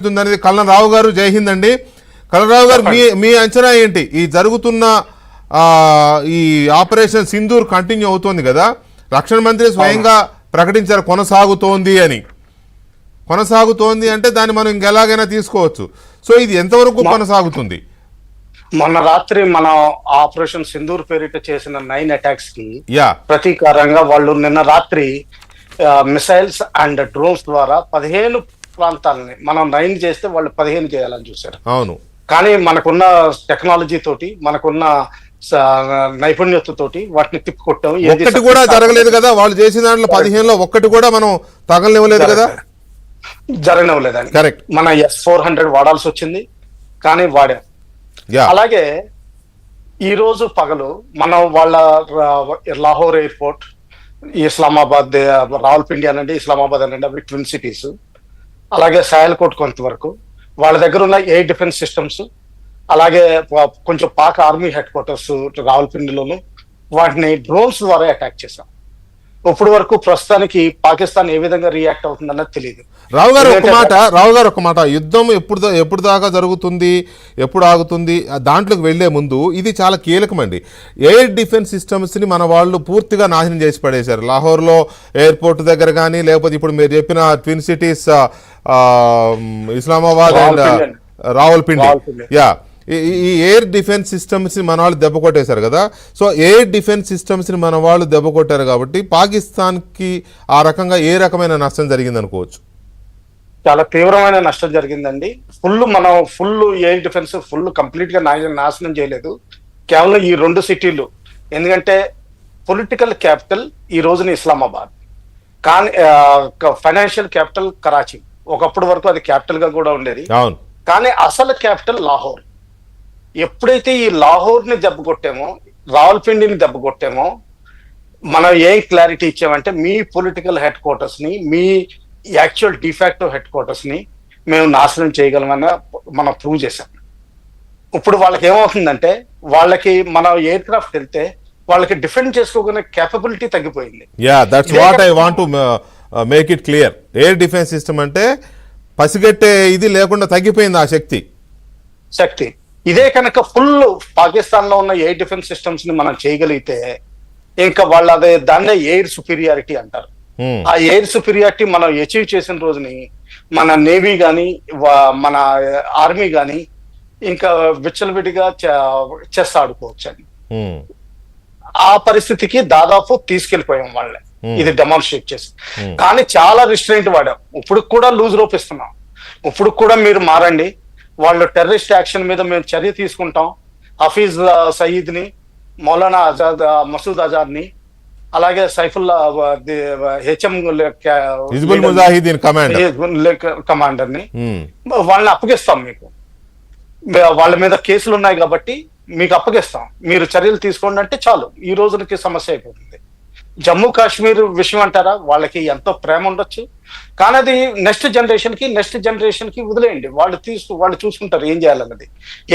అనేది కల్నరావు గారు. జై హింద్ అండి. కల్నరావు గారు, మీ అంచనా ఏంటి? ఈ జరుగుతున్న ఈ ఆపరేషన్ సింధూర్ కంటిన్యూ అవుతోంది కదా, రక్షణ మంత్రి స్వయంగా ప్రకటించారు కొనసాగుతోంది అని. కొనసాగుతోంది అంటే దాన్ని మనం ఇంకెలాగైనా తీసుకోవచ్చు. సో ఇది ఎంతవరకు కొనసాగుతుంది? మొన్న రాత్రి మనం ఆపరేషన్ సింధూర్ పేరిట చేసిన 9 అటాక్స్ కి ప్రతీకారంగా వాళ్ళు నిన్న రాత్రి మిసైల్స్ అండ్ డ్రోన్స్ ద్వారా 15 ప్రాంతాలని మనం 9 చేస్తే వాళ్ళు 15 చేయాలని చూశారు. అవును. కానీ మనకున్న టెక్నాలజీ తోటి, మనకున్న నైపుణ్యత తోటి వాటిని తిప్పికొట్టాం. ఒక్కటి కూడా జరగలేదు కదా వాళ్ళు చేసిన దాంట్లో 15లో ఒక్కటి కూడా మనం తగలనివ్వలేదు కదా, జరగనివ్వలేదండి. కరెక్ట్. మన S-400 వాడాల్సి వచ్చింది, కానీ వాడాం. అలాగే ఈ రోజు పగలు మనం వాళ్ళ లాహోర్ ఎయిర్పోర్ట్, ఇస్లామాబాద్, రావల్పిండి అనండి, ఇస్లామాబాద్ అనండి, అవి ట్విన్ సిటీస్. అలాగే సాయల్కోట్ కొంతవరకు వాళ్ళ దగ్గర ఉన్న ఎయిర్ డిఫెన్స్ సిస్టమ్స్, అలాగే కొంచెం పాక్ ఆర్మీ హెడ్ క్వార్టర్స్ రావల్పిండిలోను, వాటిని డ్రోన్స్ ద్వారా అటాక్ చేశాం. ఇప్పుడు వరకు ప్రస్తుతానికి పాకిస్తాన్ ఏ విధంగా రియాక్ట్ అవుతుందన్నది తెలియదు. రావు గారు ఒక మాట, యుద్ధం ఎప్పుడు దాకా జరుగుతుంది, ఎప్పుడు ఆగుతుంది, దాంట్లోకి వెళ్లే ముందు ఇది చాలా కీలకమండి. ఎయిర్ డిఫెన్స్ సిస్టమ్స్ ని మన వాళ్ళు పూర్తిగా నాశనం చేసి పడేశారు. లాహోర్లో ఎయిర్పోర్ట్ దగ్గర కానీ, లేకపోతే ఇప్పుడు మీరు చెప్పిన twin cities Islamabad and Rawalpindi, ఈ ఎయిర్ డిఫెన్స్ సిస్టమ్స్ ని మన వాళ్ళు దెబ్బ కొట్టేశారు కదా. సో ఎయిర్ డిఫెన్స్ సిస్టమ్స్ ని మన వాళ్ళు దెబ్బ కొట్టారు కాబట్టి పాకిస్తాన్ కి ఆ రకంగా ఏ రకమైన నష్టం జరిగింది అనుకోవచ్చు? చాలా తీవ్రమైన నష్టం జరిగిందండి. ఫుల్ ఎయిర్ డిఫెన్స్ కంప్లీట్ గా నాశనం చేయలేదు, కేవలం ఈ 2 సిటీలు. ఎందుకంటే పొలిటికల్ క్యాపిటల్ ఈ రోజున ఇస్లామాబాద్, కానీ ఫైనాన్షియల్ క్యాపిటల్ కరాచీ. ఒకప్పుడు వరకు అది క్యాపిటల్ గా కూడా ఉండేది, కానీ అసలు క్యాపిటల్ లాహోర్. ఎప్పుడైతే ఈ లాహోర్ ని దెబ్బ కొట్టామో, రావల్పిండిని దెబ్బ కొట్టామో, మనం ఏం క్లారిటీ ఇచ్చామంటే మీ పొలిటికల్ హెడ్ క్వార్టర్స్ ని, మీ యాక్చువల్ డిఫాక్టో హెడ్ క్వార్టర్స్ ని మేము నాశనం చేయగలమని మనం ప్రూవ్ చేశాం. ఇప్పుడు వాళ్ళకి ఏమవుతుందంటే, వాళ్ళకి మన ఎయిర్ క్రాఫ్ట్ వెళ్తే వాళ్ళకి డిఫెండ్ చేసుకోగల కేపబిలిటీ తగ్గిపోయింది. That's what I want to make it clear. Air defence system అంటే పసిగట్టే ఇది లేకుండా తగ్గిపోయింది ఆ శక్తి. ఇదే కనుక పాకిస్తాన్ లో ఉన్న ఎయిర్ డిఫెన్స్ సిస్టమ్స్ ని మనం చేయగలిగితే, ఇంకా వాళ్ళు దాన్నే ఎయిర్ సుపీరియారిటీ అంటారు. ఆ ఎయిర్ సుపీరియారిటీ మనం అచీవ్ చేసిన రోజుని మన నేవీ గాని, మన ఆర్మీ గాని ఇంకా విచ్చలవిడిగా చెస్ ఆడుకోవచ్చు అని. ఆ పరిస్థితికి దాదాపు తీసుకెళ్లిపోయాం వాళ్ళని, ఇది డెమాన్స్ట్రేట్ చేసి. కానీ చాలా రిస్ట్రెయింట్ వాడాం. ఇప్పుడు కూడా లూజ్ రోప్ ఇస్తున్నాం. ఇప్పుడు కూడా మీరు మారండి, వాళ్ళు టెర్రరిస్ట్ యాక్షన్ మీద మేము చర్య తీసుకుంటాం. హఫీజ్ సయీద్ ని, మౌలానా ఆజాద్, మసూద్ అజాద్ ని, అలాగే సైఫుల్లా హెచ్ఎం కమాండర్ ని వాళ్ళని అప్పగిస్తాం. మీకు వాళ్ళ మీద కేసులు ఉన్నాయి కాబట్టి మీకు అప్పగిస్తాం, మీరు చర్యలు తీసుకోండి అంటే చాలు, ఈ రోజులకి సమస్య అయిపోతుంది. జమ్మూ కాశ్మీర్ విషయం అంటారా, వాళ్ళకి ఎంతో ప్రేమ ఉండొచ్చు, కానీ అది నెక్స్ట్ జనరేషన్ కి వదిలేయండి. వాళ్ళు చూసుకుంటారు ఏం చేయాలన్నది,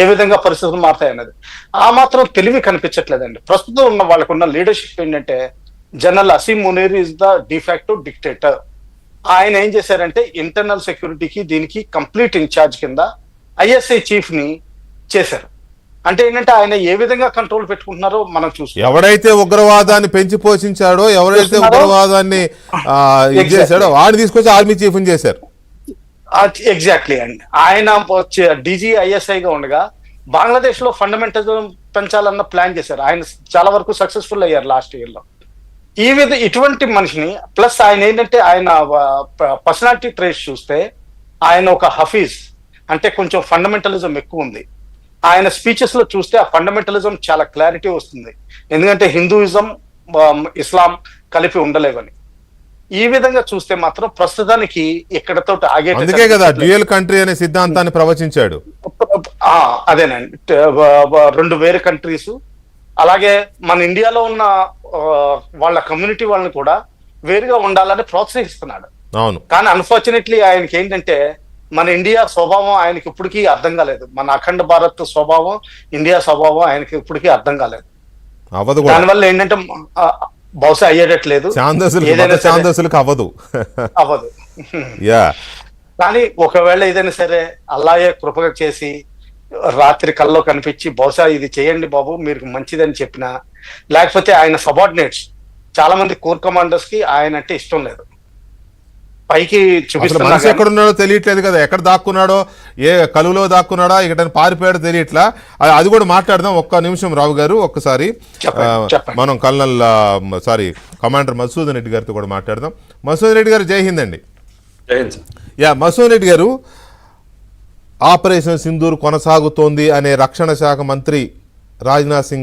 ఏ విధంగా పరిస్థితులు మారుతాయన్నది. ఆ మాత్రం తెలివి కనిపించట్లేదండి. ప్రస్తుతం ఉన్న వాళ్ళకున్న లీడర్షిప్ ఏంటంటే, general Asim Munir is the de facto dictator. ఆయన ఏం చేశారంటే, ఇంటర్నల్ సెక్యూరిటీకి దీనికి కంప్లీట్ ఇన్ఛార్జ్ కింద ISI చీఫ్ ని చేశారు. అంటే ఏంటంటే ఆయన ఏ విధంగా కంట్రోల్ పెట్టుకుంటున్నారో మనం చూస్తాం. ఎవడైతే ఉగ్రవాదాన్ని పెంచి పోషించాడో, ఎవరైతే ఉగ్రవాదాన్ని చేశాడో వాడిని తీసుకొచ్చి ఆర్మీ చీఫ్ ని చేశారు. ఎగ్జాక్ట్లీ అండి. ఆయన DG ISI గా ఉండగా బంగ్లాదేశ్ లో ఫండమెంటలిజం పెంచాలన్న ప్లాన్ చేశారు. ఆయన చాలా వరకు సక్సెస్ఫుల్ అయ్యారు లాస్ట్ ఇయర్ లో. ఇటువంటి మనిషిని ప్లస్ ఆయన ఏంటంటే, ఆయన పర్సనాలిటీ ట్రేస్ చూస్తే ఆయన ఒక హఫీజ్, అంటే కొంచెం ఫండమెంటలిజం ఎక్కువ ఉంది. ఆయన స్పీచెస్ లో చూస్తే ఆ ఫండమెంటలిజం చాలా క్లారిటీ వస్తుంది. ఎందుకంటే హిందూయిజం, ఇస్లాం కలిపి ఉండలేవని. ఈ విధంగా చూస్తే మాత్రం ప్రస్తుతానికి ఇక్కడతో ఆగే, అందుకే కదా డ్యూయల్ కంట్రీ అనే సిద్ధాంతాన్ని ప్రవచించాడు. అదేనండి, 2 వేరే కంట్రీస్. అలాగే మన ఇండియాలో ఉన్న వాళ్ళ కమ్యూనిటీ వాళ్ళని కూడా వేరుగా ఉండాలని ప్రోత్సహిస్తున్నాడు. అవును. కానీ అన్ఫార్చునేట్లీ ఆయనకి ఏంటంటే, మన ఇండియా స్వభావం ఆయనకి ఇప్పటికీ అర్థం కాలేదు. మన అఖండ భారత్ స్వభావం, ఇండియా స్వభావం ఆయనకి ఇప్పటికీ అర్థం కాలేదు. దానివల్ల ఏంటంటే బహుశా అయ్యేటట్లేదు, అవ్వదు. అవ్వదు. యా కానీ ఒకవేళ ఏదైనా సరే అల్లాయే కృపగా చేసి రాత్రి కల్లో కనిపించి బహుశా ఇది చేయండి బాబు మీరు మంచిదని చెప్పినా, లేకపోతే ఆయన సబార్డినేట్స్ చాలా మంది కోర్ కమాండర్స్ కి ఆయన అంటే ఇష్టం లేదు, పైకి అసలు చూపిస్తున్నా మనిషి కానీ ఎక్కడున్నాడో తెలియట్లేదు కదా, ఎక్కడ దాక్కున్నాడో, ఏ కలువులో దాక్కున్నాడా, ఇక్కడ పారిపోయాడో తెలియట్లా. అది కూడా మాట్లాడదాం. ఒక్క నిమిషం రావు గారు, ఒక్కసారి చెప్పండి. మనం కమాండర్ మధుసూదన్ రెడ్డి గారితో కూడా మాట్లాడదాం. మధుసూదన్ రెడ్డి గారు, జై హింద్ అండి. మధుసూదన్ రెడ్డి గారు, ఆపరేషన్ సింధూర్ కొనసాగుతోంది అనే రక్షణ శాఖ మంత్రి రాజ్నాథ్ సింగ్